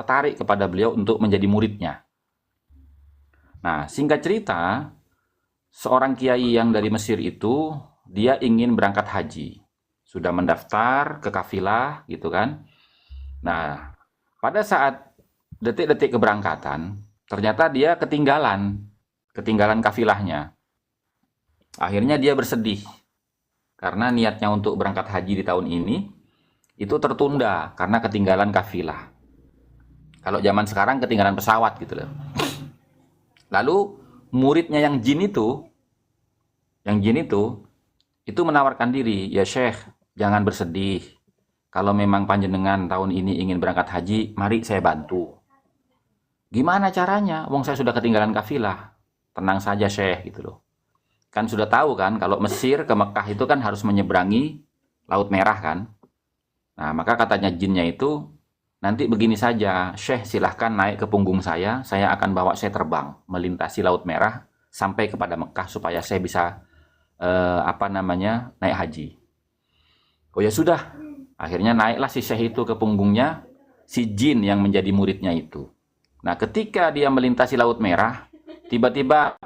tertarik kepada beliau untuk menjadi muridnya. Nah, singkat cerita, seorang kiai yang dari Mesir itu, dia ingin berangkat haji. Sudah mendaftar ke kafilah, gitu kan. Nah, pada saat detik-detik keberangkatan, ternyata dia ketinggalan kafilahnya. Akhirnya dia bersedih, karena niatnya untuk berangkat haji di tahun ini, itu tertunda, karena ketinggalan kafilah. Kalau zaman sekarang ketinggalan pesawat gitu loh. Lalu muridnya yang jin itu menawarkan diri, ya Syekh, jangan bersedih. Kalau memang panjenengan tahun ini ingin berangkat haji, mari saya bantu. Gimana caranya? Wong saya sudah ketinggalan kafilah. Tenang saja Syekh gitu loh. Kan sudah tahu kan, kalau Mesir ke Mekah itu kan harus menyeberangi Laut Merah kan. Nah, maka katanya jinnya itu, nanti begini saja, Syekh silahkan naik ke punggung saya akan bawa saya terbang, melintasi Laut Merah, sampai kepada Mekah supaya saya bisa, naik haji. Oh ya sudah, akhirnya naiklah si Syekh itu ke punggungnya, si jin yang menjadi muridnya itu. Nah, ketika dia melintasi Laut Merah, tiba-tiba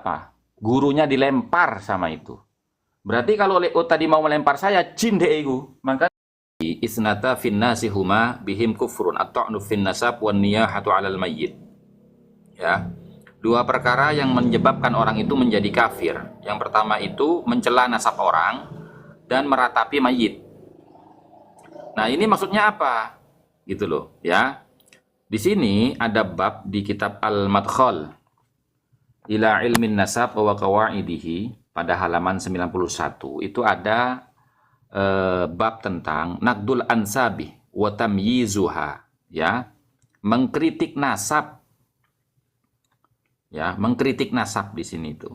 gurunya dilempar sama itu. Berarti kalau Leo tadi mau melempar saya, jin deh itu. Maka isnata finnasi huma bihim kufrun at-ta'nu fin nasab wan niyahatu 'alal mayyit. Ya. Dua perkara yang menyebabkan orang itu menjadi kafir. Yang pertama itu mencela nasab orang dan meratapi mayit. Nah, ini maksudnya apa? Gitu loh, ya. Di sini ada bab di kitab Al-Madkhal ila ilmin nasab wa qawaidihi pada halaman 91 itu ada bab tentang naqdul ansabi wa tamyizuha, ya, mengkritik nasab, ya, mengkritik nasab di sini itu.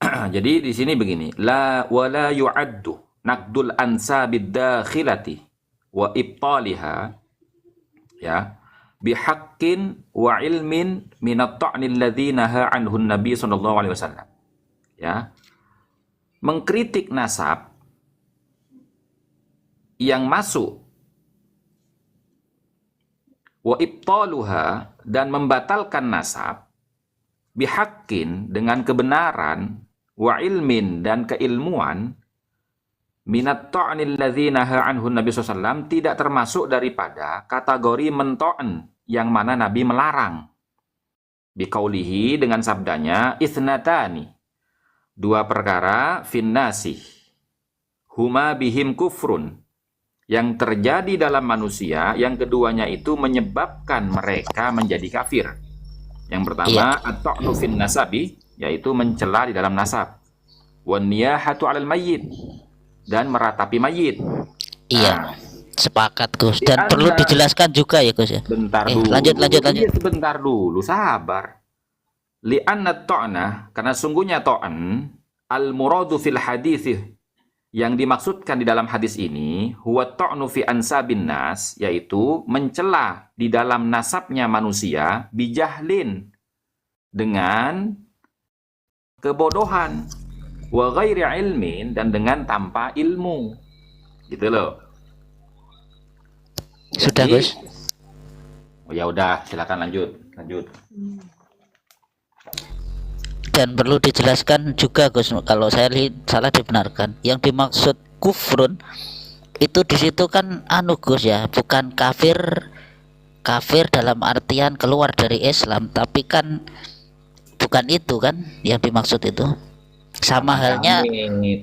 Jadi di sini begini, la wala yu'addu naqdul ansabid dakhilati wa ibtaliha, ya, bihaqqin wa ilmin minat ta'nil ladzi naha anhu Nabi sallallahu alaihi wasallam. Ya. Mengkritik nasab yang masuk wa ibtaluha dan membatalkan nasab bihaqqin dengan kebenaran wa ilmin dan keilmuan minat ta'nil ladzi naha anhu Nabi sallallahu alaihi wasallam tidak termasuk daripada kategori mento'en yang mana Nabi melarang. Biqaulihi dengan sabdanya isnatani, dua perkara finnasih huma bihim kufrun, yang terjadi dalam manusia, yang keduanya itu menyebabkan mereka menjadi kafir. Yang pertama at-ta'nu fin nasabi, yaitu mencela di dalam nasab, wan niyahatu 'alal mayyit, dan meratapi mayit. Iya. Sepakat Gus, dan perlu dijelaskan juga ya Gus ya. Bentar dulu. Lanjut. Sebentar dulu, sabar. Li'anna ta'na, karena sungguhnya ta'an al-muradu fil hadits, yang dimaksudkan di dalam hadis ini huwa ta'nu fi ansabin nas, yaitu mencela di dalam nasabnya manusia bijahlin, dengan kebodohan, wa ghairi ilmin, dan dengan tanpa ilmu. Gitu loh. Sudah Gus. Oh ya udah, silakan lanjut. Dan perlu dijelaskan juga Gus, kalau saya salah dibenarkan. Yang dimaksud kufrun itu di situ kan Gus ya, bukan kafir dalam artian keluar dari Islam, tapi kan bukan itu kan yang dimaksud itu. Sama halnya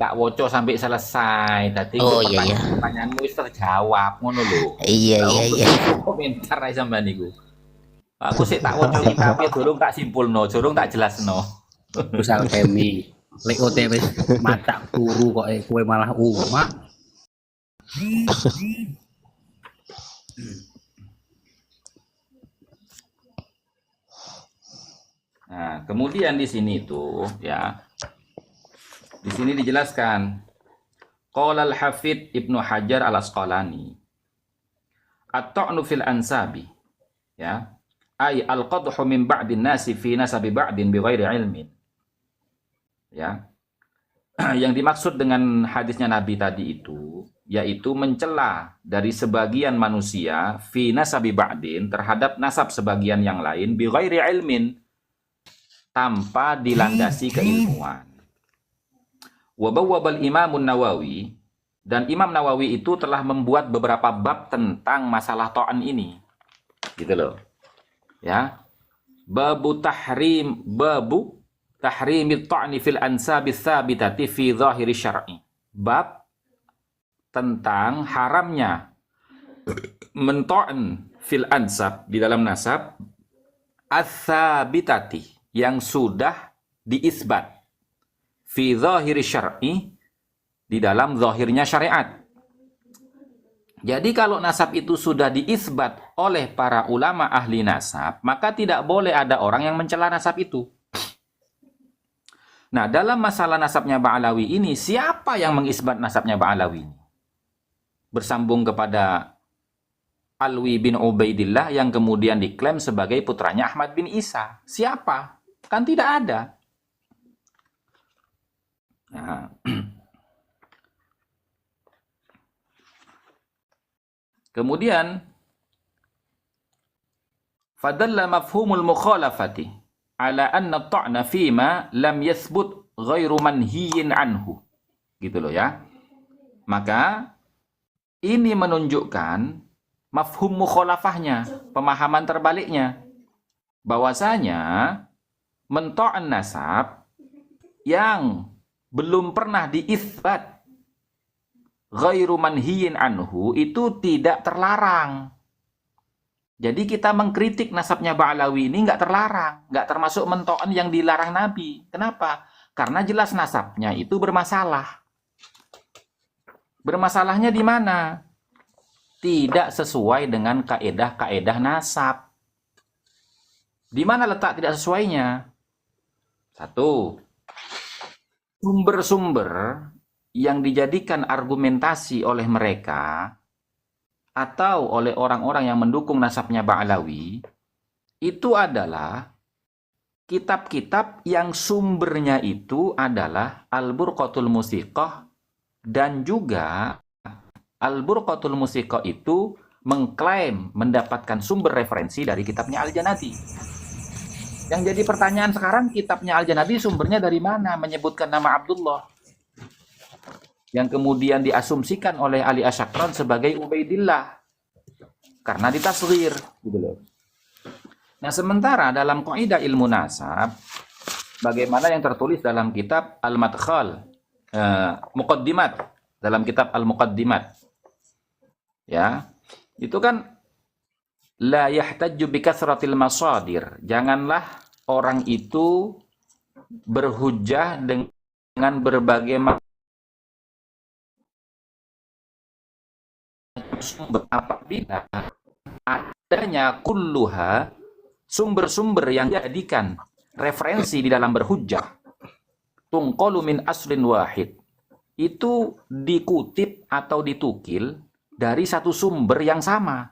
tak woco sampai selesai. Tadi pertanyaanmu wis terjawab ngono lho. Iya. Komentar ae sampean niku. Aku sik tak woco kitab durung tak simpulno, durung tak jelasno. Terus alkemi. Lek OTW macak turu kok kowe malah umak. Nah, kemudian di sini tuh ya. Di sini dijelaskan qala al-Hafidz Ibnu Hajar al-Asqalani at-ta'nu fil ansabi, ya, ay al-qadhu min ba'din nasi fi nasabi ba'din bighairi ilmin, ya, yang dimaksud dengan hadisnya Nabi tadi itu yaitu mencela dari sebagian manusia fi nasabi ba'din terhadap nasab sebagian yang lain bi ghairi ilmin, tanpa dilandasi keilmuan. Wa bawwabal Imamun Nawawi, dan Imam Nawawi itu telah membuat beberapa bab tentang masalah ta'an ini. Gitu loh. Ya. Babu tahrimit ta'ni fil ansabi tsabitati fi zahiri syar'i. Bab tentang haramnya mento'an fil ansab, di dalam nasab ats-tsabitati, yang sudah diisbat fi zahiri syar'i, di dalam zahirnya syariat. Jadi kalau nasab itu sudah diisbat oleh para ulama ahli nasab, maka tidak boleh ada orang yang mencela nasab itu. Nah, dalam masalah nasabnya Ba'alawi ini, siapa yang mengisbat nasabnya Ba'alawi ini? Bersambung kepada Alwi bin Ubaidillah yang kemudian diklaim sebagai putranya Ahmad bin Isa. Siapa? Kan tidak ada. Nah. Kemudian fadalla mafhumul mukhalafati ala anna ta'na fima lam yathbut ghairu manhiyin anhu. Gitu loh ya. Maka ini menunjukkan mafhum mukhalafahnya, pemahaman terbaliknya. Bahwasanya mento'an nasab yang belum pernah diisbat ghairu manhiyin anhu itu tidak terlarang. Jadi kita mengkritik nasabnya Ba'alawi ini nggak terlarang, nggak termasuk mento'an yang dilarang Nabi. Kenapa? Karena jelas nasabnya itu bermasalah. Bermasalahnya di mana? Tidak sesuai dengan kaedah-kaedah nasab. Di mana letak tidak sesuainya? Satu, sumber-sumber yang dijadikan argumentasi oleh mereka atau oleh orang-orang yang mendukung nasabnya Ba'alawi itu adalah kitab-kitab yang sumbernya itu adalah Al-Burqatul Musiqah, dan juga Al-Burqatul Musiqah itu mengklaim mendapatkan sumber referensi dari kitabnya Al-Janadi. Yang jadi pertanyaan sekarang, kitabnya Al-Janadi sumbernya dari mana menyebutkan nama Abdullah, yang kemudian diasumsikan oleh Ali Asyakran sebagai Ubaidillah karena ditasghir, gitu loh. Nah, sementara dalam kaidah ilmu nasab, bagaimana yang tertulis dalam kitab Al-Madkhal, Muqaddimat, dalam kitab Al-Muqaddimat, ya, itu kan la yahtajju bi kathratil masadir. Janganlah orang itu berhujjah dengan berbagai sumber apabila adanya kulluha, sumber-sumber yang dijadikan referensi di dalam berhujjah, tungqalu min aslin wahid, itu dikutip atau ditukil dari satu sumber yang sama.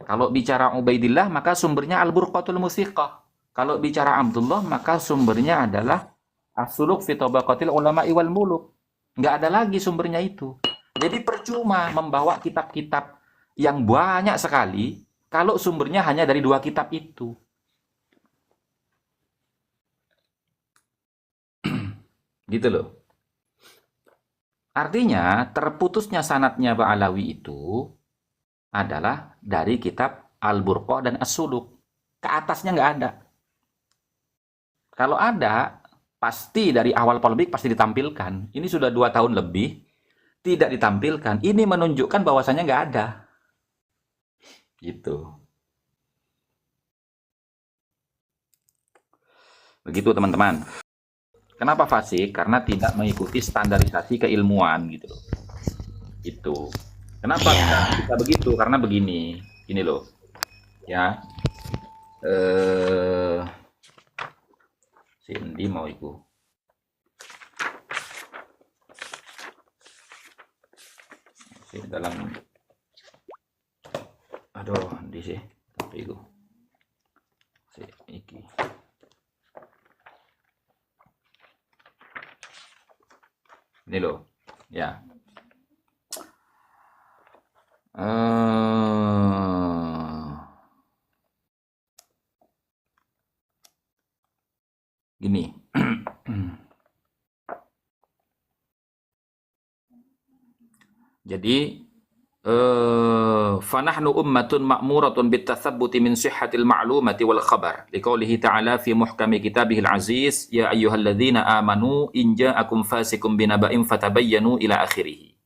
Kalau bicara Ubaidillah maka sumbernya Al-Burqatul Musiqah. Kalau bicara Abdullah maka sumbernya adalah As-Suluk fi Tabaqatil Ulama'i wal Muluk. Nggak ada lagi sumbernya itu. Jadi percuma membawa kitab-kitab yang banyak sekali kalau sumbernya hanya dari dua kitab itu. Gitu loh. Artinya terputusnya sanadnya Ba'alawi itu adalah dari kitab Al-Burqa dan As-Suluk. Ke atasnya nggak ada. Kalau ada, pasti dari awal polemik pasti ditampilkan. Ini sudah 2 tahun lebih tidak ditampilkan. Ini menunjukkan bahwasannya nggak ada. Gitu. Begitu teman-teman. Kenapa fasik? Karena tidak mengikuti standarisasi keilmuan gitu loh. Itu. Kenapa kita begitu? Karena begini. Ini loh. Ya. Cindy mau ikut. Dalam aduh di sih tapi itu si iki Ini loh, ya. Eh, Gini. Jadi fanahnu ummatun ma'muratun bitathabbuti min sihhatil ma'lumati wal khabar. Liqaulihi ta'ala fi muhkami kitabihil aziz, ya ayyuhalladzina amanu in ja'akum fasikum binaba'in fatabayyanu ila akhirih.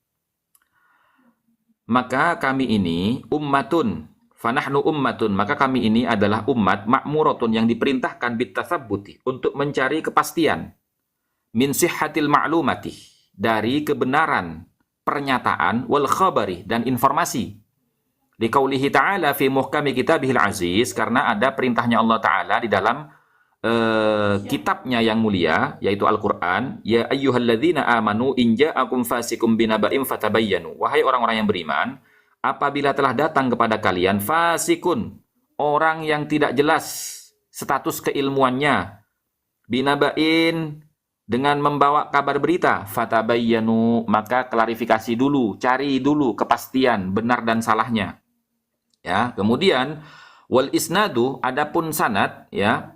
Maka kami ini ummatun, fanahnu ummatun, maka kami ini adalah umat ma'muratun yang diperintahkan bitathabbuti untuk mencari kepastian min sihhatil ma'lumati, dari kebenaran pernyataan wal khabari, dan informasi. Liqaulihi ta'ala fi muhkami kitabihil aziz, karena ada perintahnya Allah Ta'ala di dalam kitabnya yang mulia, yaitu Al-Quran, ya ayyuhalladzina amanu in ja'akum fasikum binaba'in fatabayyanu. Wahai orang-orang yang beriman, apabila telah datang kepada kalian fasikun, orang yang tidak jelas status keilmuannya, binaba'in, dengan membawa kabar berita, fatabayyanu, maka klarifikasi dulu, cari dulu kepastian benar dan salahnya. Ya, kemudian wal isnadu, adapun sanad, ya,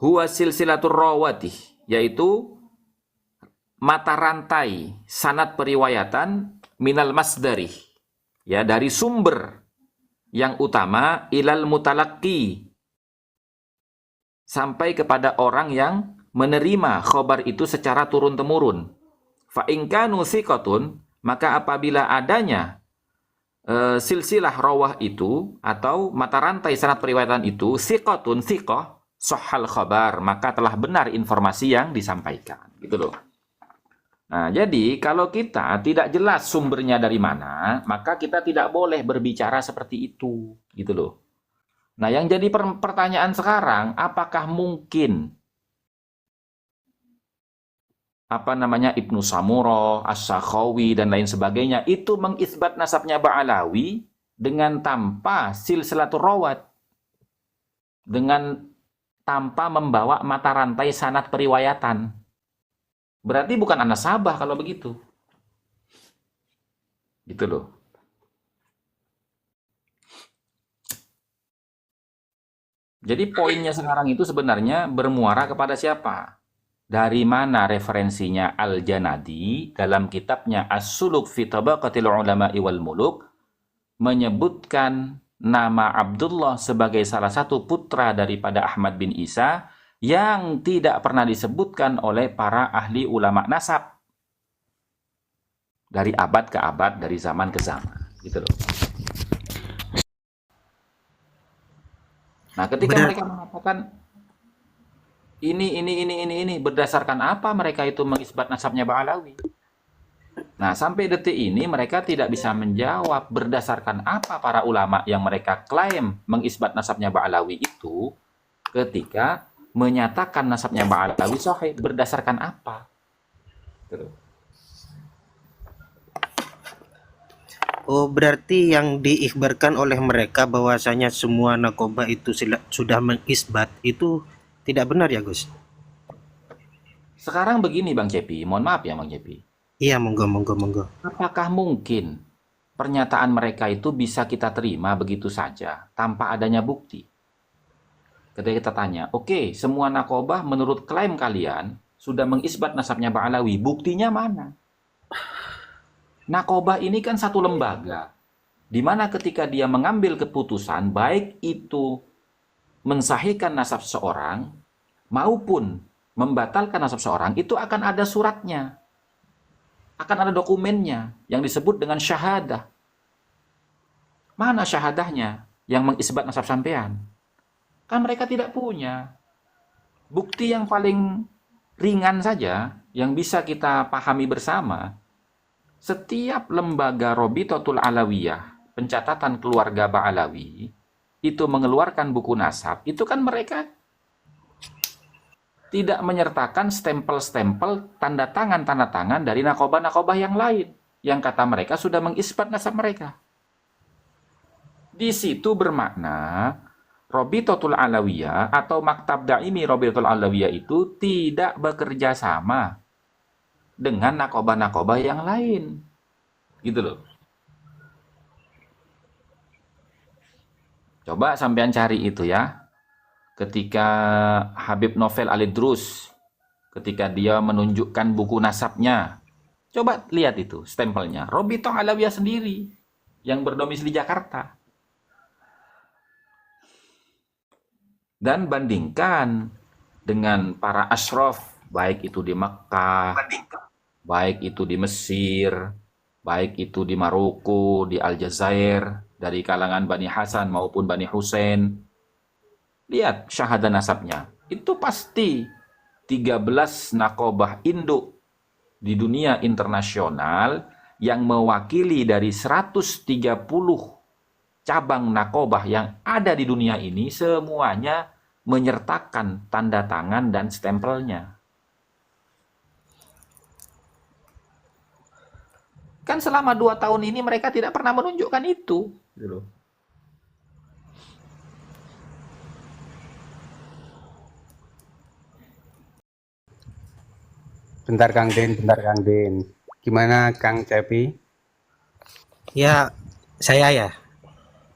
huwa silsilatur rawatih, yaitu mata rantai sanad periwayatan minal masdari, ya, dari sumber yang utama ilal mutalaqi, sampai kepada orang yang menerima khobar itu secara turun-temurun. Fa in kanu thiqatun, maka apabila adanya silsilah rawah itu atau mata rantai sanad periwayatan itu thiqatun, thiqah, sahhal khabar, maka telah benar informasi yang disampaikan. Gitu loh. Nah, jadi kalau kita tidak jelas sumbernya dari mana, maka kita tidak boleh berbicara seperti itu. Gitu loh. Nah, yang jadi pertanyaan sekarang, apakah mungkin Ibnu Samurah, As-Sakhawi, dan lain sebagainya itu mengisbat nasabnya Ba'alawi dengan tanpa silsilatur rawat, dengan tanpa membawa mata rantai sanad periwayatan? Berarti bukan an-nasabah kalau begitu. Gitu loh. Jadi poinnya sekarang itu sebenarnya bermuara kepada siapa? Dari mana referensinya Al-Janadi dalam kitabnya As-Suluk fi Tabaqatil Ulama'i wal Muluk menyebutkan nama Abdullah sebagai salah satu putra daripada Ahmad bin Isa yang tidak pernah disebutkan oleh para ahli ulama nasab dari abad ke abad, dari zaman ke zaman, gitu loh. Nah, ketika mereka mengatakan ini berdasarkan apa mereka itu mengisbat nasabnya Ba'alawi? Nah, sampai detik ini mereka tidak bisa menjawab berdasarkan apa para ulama yang mereka klaim mengisbat nasabnya Ba'alawi itu ketika menyatakan nasabnya Ba'alawi sahih, berdasarkan apa? Gitu. Oh, berarti yang diikhbarkan oleh mereka bahwasanya semua nakobah itu sudah mengisbat itu tidak benar ya, Gus? Sekarang begini Bang Cepi, mohon maaf ya Bang Cepi. Iya, monggo. Apakah mungkin pernyataan mereka itu bisa kita terima begitu saja tanpa adanya bukti? Ketika kita tanya, oke, semua nakobah menurut klaim kalian sudah mengisbat nasabnya Ba'alawi, buktinya mana? Nakobah ini kan satu lembaga, di mana ketika dia mengambil keputusan, baik itu mensahihkan nasab seseorang maupun membatalkan nasab seseorang, itu akan ada suratnya, akan ada dokumennya yang disebut dengan syahadah. Mana syahadahnya yang mengisbat nasab sampean? Kan mereka tidak punya. Bukti yang paling ringan saja yang bisa kita pahami bersama, setiap lembaga Robitotul Alawiyah, pencatatan keluarga Ba'alawi, itu mengeluarkan buku nasab, itu kan mereka tidak menyertakan stempel-stempel tanda tangan dari nakobah-nakobah yang lain yang kata mereka sudah mengisbat nasab mereka. Di situ bermakna Robitotul Alawiyah atau Maktab Daimi Robitotul Alawiyah itu tidak bekerja sama dengan nakobah-nakobah yang lain. Gitu loh. Coba sampean cari itu ya. Ketika Habib Novel Alidrus, ketika dia menunjukkan buku nasabnya, coba lihat itu stempelnya. Robitoh Alawiyah sendiri yang berdomisili Jakarta. Dan bandingkan dengan para ashraf, baik itu di Makkah, baik itu di Mesir, baik itu di Maroko, di Aljazair, dari kalangan Bani Hasan maupun Bani Husain. Lihat syahadah nasabnya. Itu pasti 13 nakobah induk di dunia internasional yang mewakili dari 130 cabang nakobah yang ada di dunia ini, semuanya menyertakan tanda tangan dan stempelnya. Kan selama 2 tahun ini mereka tidak pernah menunjukkan itu. Gitu. Bentar Kang Den. Gimana Kang Cepi? Ya, saya ya.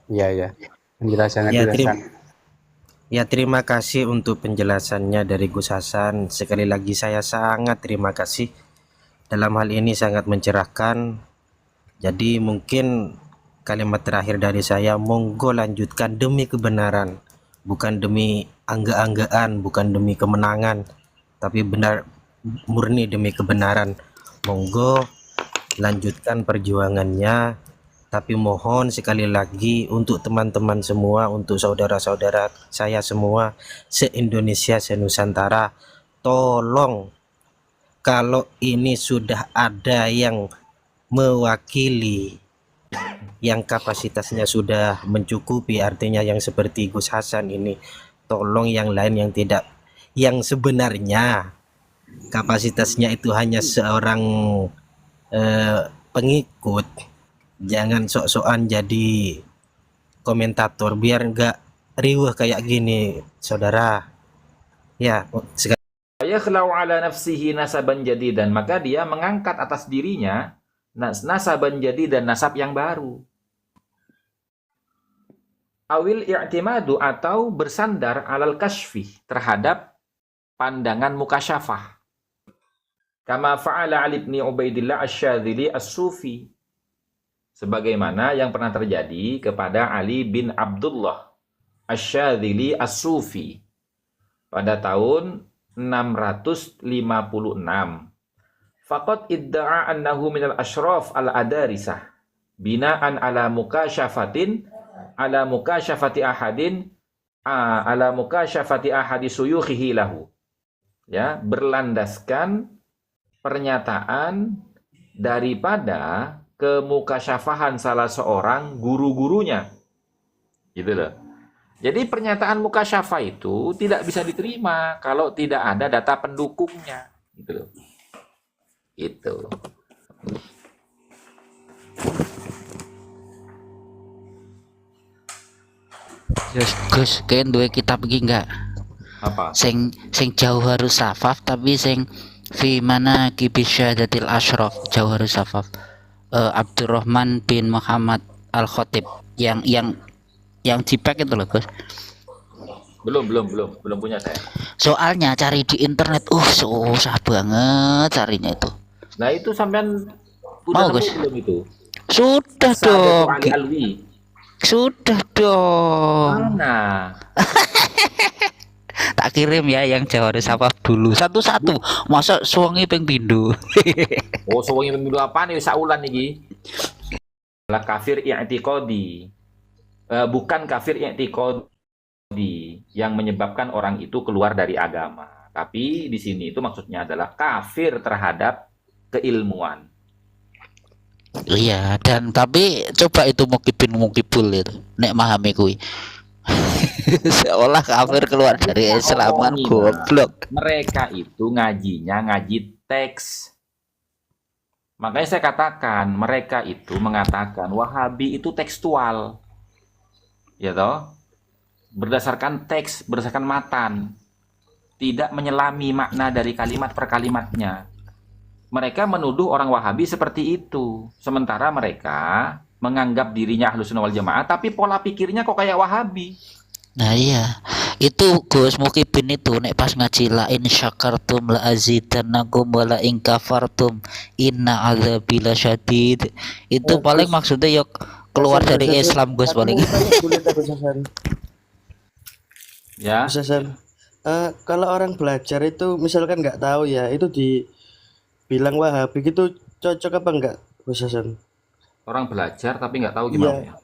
Iya. Penjelasannya Ya, penjelasan. terima kasih untuk penjelasannya dari Gus Hasan. Sekali lagi saya sangat terima kasih. Dalam hal ini sangat mencerahkan. Jadi mungkin kalimat terakhir dari saya, monggo lanjutkan demi kebenaran. Bukan demi angga-anggaan, bukan demi kemenangan, tapi benar murni demi kebenaran. Monggo lanjutkan perjuangannya. Tapi mohon sekali lagi untuk teman-teman semua, untuk saudara-saudara saya semua se-Indonesia, se-Nusantara, tolong kalau ini sudah ada yang mewakili, yang kapasitasnya sudah mencukupi, artinya yang seperti Gus Hasan ini, tolong yang lain yang tidak, yang sebenarnya kapasitasnya itu hanya seorang pengikut, jangan sok-sokan jadi komentator biar nggak riuh kayak gini, saudara. Ya, Yakhlau ala nafsihi nasaban jadidan, maka dia mengangkat atas dirinya nasaban jadidan, nasab yang baru. Awil i'timadu, atau bersandar alal kashfi, terhadap pandangan mukasyafah. Kama fa'ala Ali bin Ubaidillah Asy-Syadzili As-Sufi, sebagaimana yang pernah terjadi kepada Ali bin Abdullah Asy-Syadzili As-Sufi pada tahun 656. Faqad idda'a annahu minal asyraf al-adarisah bina'an ala mukasyafatin ala mukasyafati ahadin ala mukasyafati ahadi suyukhihi lahu. Ya, berlandaskan pernyataan daripada kemukasyafahan salah seorang guru-gurunya. Gitu loh. Jadi pernyataan mukasyafah itu tidak bisa diterima kalau tidak ada data pendukungnya. Gitu loh. Itu. Gus, kalian dua kitab iki enggak? Apa? Sing Jauharus Safaf, tapi sing fi mana kibisyadatil asyraf, Jauharus Safaf. Abdurrahman bin Muhammad Al-Khatib yang JPEG itu loh, Gus. Belum punya saya. Soalnya cari di internet susah banget carinya itu. Nah, itu sampean Mau, udah Gus? nemu belum itu? Sudah Sa'adatu dong. Ali Alwi. Sudah dong. Mana? Tak kirim ya yang Jauharus Safaf dulu satu-satu. Masa suwengi ping pindho. Oh, sewengi pemilu apa nih saulan iki? Adalah kafir i'tiqadi. Bukan kafir i'tiqadi yang menyebabkan orang itu keluar dari agama. Tapi di sini itu maksudnya adalah kafir terhadap keilmuan. Iya, dan tapi coba itu mukibul itu. Nek memahami kuwi. Seolah kafir keluar dari Islam kan goblok. Mereka itu ngajinya ngaji teks. Makanya saya katakan, mereka itu mengatakan Wahabi itu tekstual. Ya toh? Berdasarkan teks, berdasarkan matan. Tidak menyelami makna dari kalimat per kalimatnya. Mereka menuduh orang Wahabi seperti itu. Sementara mereka menganggap dirinya Ahlus Sunnah wal Jamaah, tapi pola pikirnya kok kayak Wahabi. Nah iya, itu Gus Mukibin itu nek pas ngaji la in syakartum la azidannakum wa la in kafartum inna adzabi lasyadid. Itu paling maksudnya yuk keluar dari Islam Gus paling. Boleh tak Gus Hasan? Ya, Gus Hasan. Kalau orang belajar itu misalkan nggak tahu ya, itu dibilang Wahabi gitu cocok apa enggak Gus Hasan? orang belajar tapi nggak tahu gimana ya.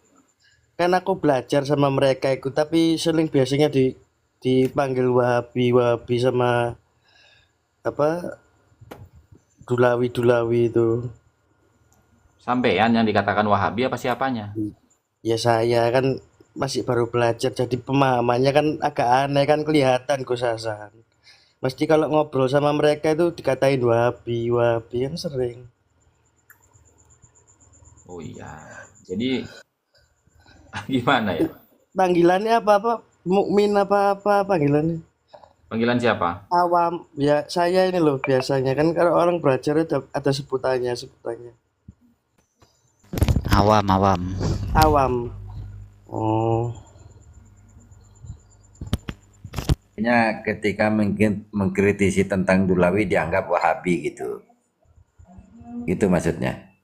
Kan aku belajar sama mereka itu, tapi sering biasanya dipanggil Wahabi sama apa Dulawi itu. Sampean yang dikatakan Wahabi apa siapanya? Ya saya kan masih baru belajar, jadi pemahamannya kan agak aneh kan, kelihatan Gus Hasan. Mesti kalau ngobrol sama mereka itu dikatain Wahabi kan sering. Oh iya. Jadi gimana ya? Panggilannya apa mukmin apa panggilannya? Panggilan siapa? Awam. Ya saya ini loh biasanya kan kalau orang belajar itu ada sebutannya. Awam. Awam. Oh. Ketika mengkritisi tentang Dulawi dianggap Wahabi gitu. Itu maksudnya.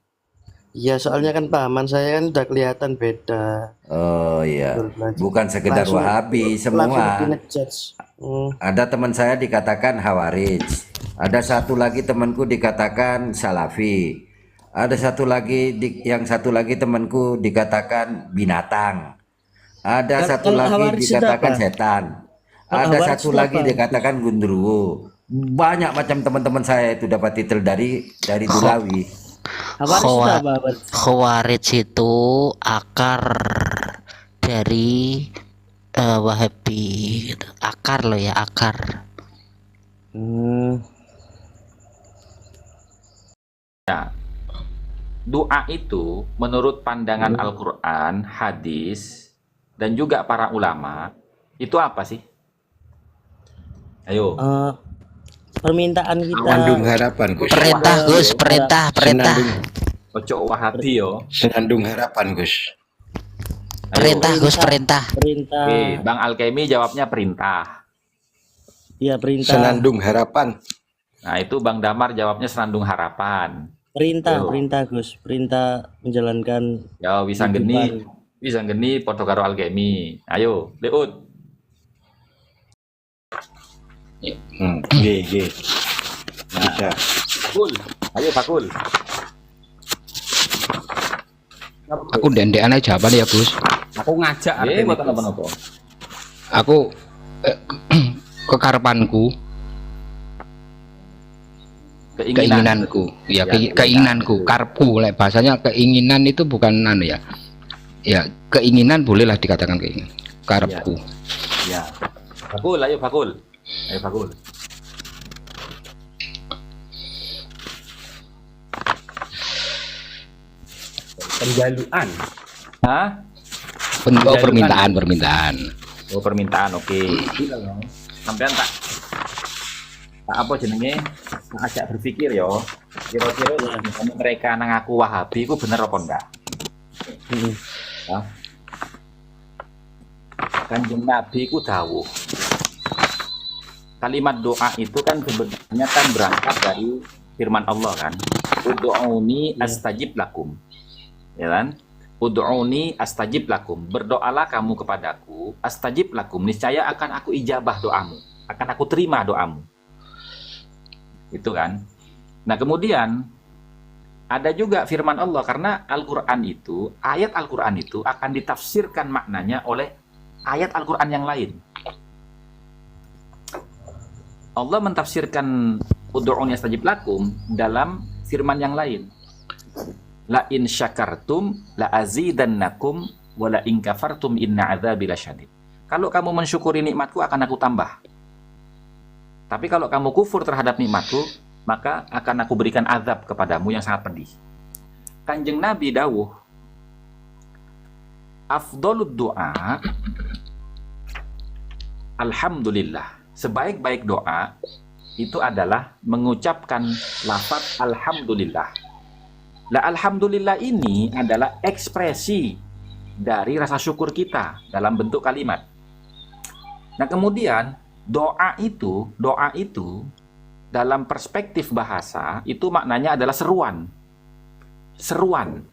Iya, soalnya kan pahaman saya kan udah kelihatan beda. Oh iya, bukan sekedar Langsung- Wahabi semua. Langsung ngejudge. Ada teman saya dikatakan Hawarij, ada satu lagi temanku dikatakan Salafi, ada satu lagi yang satu lagi temanku dikatakan binatang, ada satu kalau lagi Hawarij itu dikatakan apa? setan, Kalau ada Hawarij satu itu lagi apa? dikatakan gundruwo. Banyak macam teman-teman saya itu dapat titel dari Dulawi. Hawarij itu apa? Khawarij itu akar dari Wahabi gitu. Akar loh ya, akar. Doa itu menurut pandangan Al-Quran, hadis, dan juga para ulama, itu apa sih? Ayo. Permintaan kita. Senandung harapan Gus. Perintah Gus, perintah. Senandung, Ojo Wahabi yo. senandung harapan Gus. Ayo. Perintah Gus, perintah. Perintah. Oke, Bang Alkemi jawabnya perintah. Iya, perintah. Senandung harapan. Nah, itu Bang Damar jawabnya senandung harapan. Ayo. Perintah Gus. Perintah menjalankan Ya, bisa geni podo karo Alkemi. Ayo, Leut. G. Bisa. Pakul. Ayo Pakul. Aku ndendekan aja jawaban ya Gus. Aku ngajak Buat apa-apa. Aku kekarepanku, keinginanku, ya, keinginanku, karpu, lek bahasanya keinginan itu bukan anu ya. Ya, keinginan bolehlah dikatakan keinginan. Karepku. Ya. Pakul, ayo Pakul. Ayo Pakul. Penjaluan. Hah? Permintaan. Oh, permintaan, oke. Sampean tak apa jenenge? Tak ajak berpikir yo. Kira-kira mereka nang aku Wahabi ku bener apa enggak? Ya. Kanjeng Nabi ku dawuh. Kalimat doa itu kan sebenarnya kan berangkat dari firman Allah kan. Ud'uni astajib lakum. Ya kan? Ud'uni astajib lakum. Berdoalah kamu kepadaku, astajib lakum. Niscaya akan aku ijabah doamu, akan aku terima doamu. Itu kan. Nah, kemudian ada juga firman Allah, karena Al-Qur'an itu, ayat Al-Qur'an itu akan ditafsirkan maknanya oleh ayat Al-Qur'an yang lain. Allah mentafsirkan ud'uni astajib lakum dalam firman yang lain. La in syakartum la azidannakum wa la in kafartum inna adzabi lasyadid. Kalau kamu mensyukuri nikmatku akan aku tambah. Tapi kalau kamu kufur terhadap nikmatku, maka akan aku berikan azab kepadamu yang sangat pedih. Kanjeng Nabi dawuh, afdhalud doa alhamdulillah. Sebaik-baik doa itu adalah mengucapkan lafaz alhamdulillah. Lah alhamdulillah ini adalah ekspresi dari rasa syukur kita dalam bentuk kalimat. Nah, kemudian doa itu dalam perspektif bahasa itu maknanya adalah seruan. Seruan.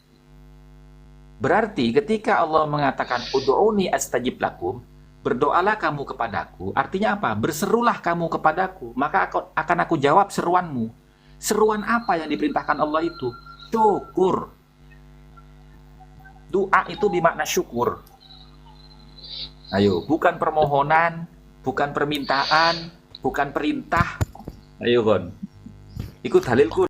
Berarti ketika Allah mengatakan ud'uni astajib lakum, berdoalah kamu kepadaku, artinya apa? Berserulah kamu kepadaku, maka akan aku jawab seruanmu. Seruan apa yang diperintahkan Allah itu? Syukur. Doa itu bermakna syukur. Ayo, bukan permohonan, bukan permintaan, bukan perintah. Ayo, Gon. Ikut dalilku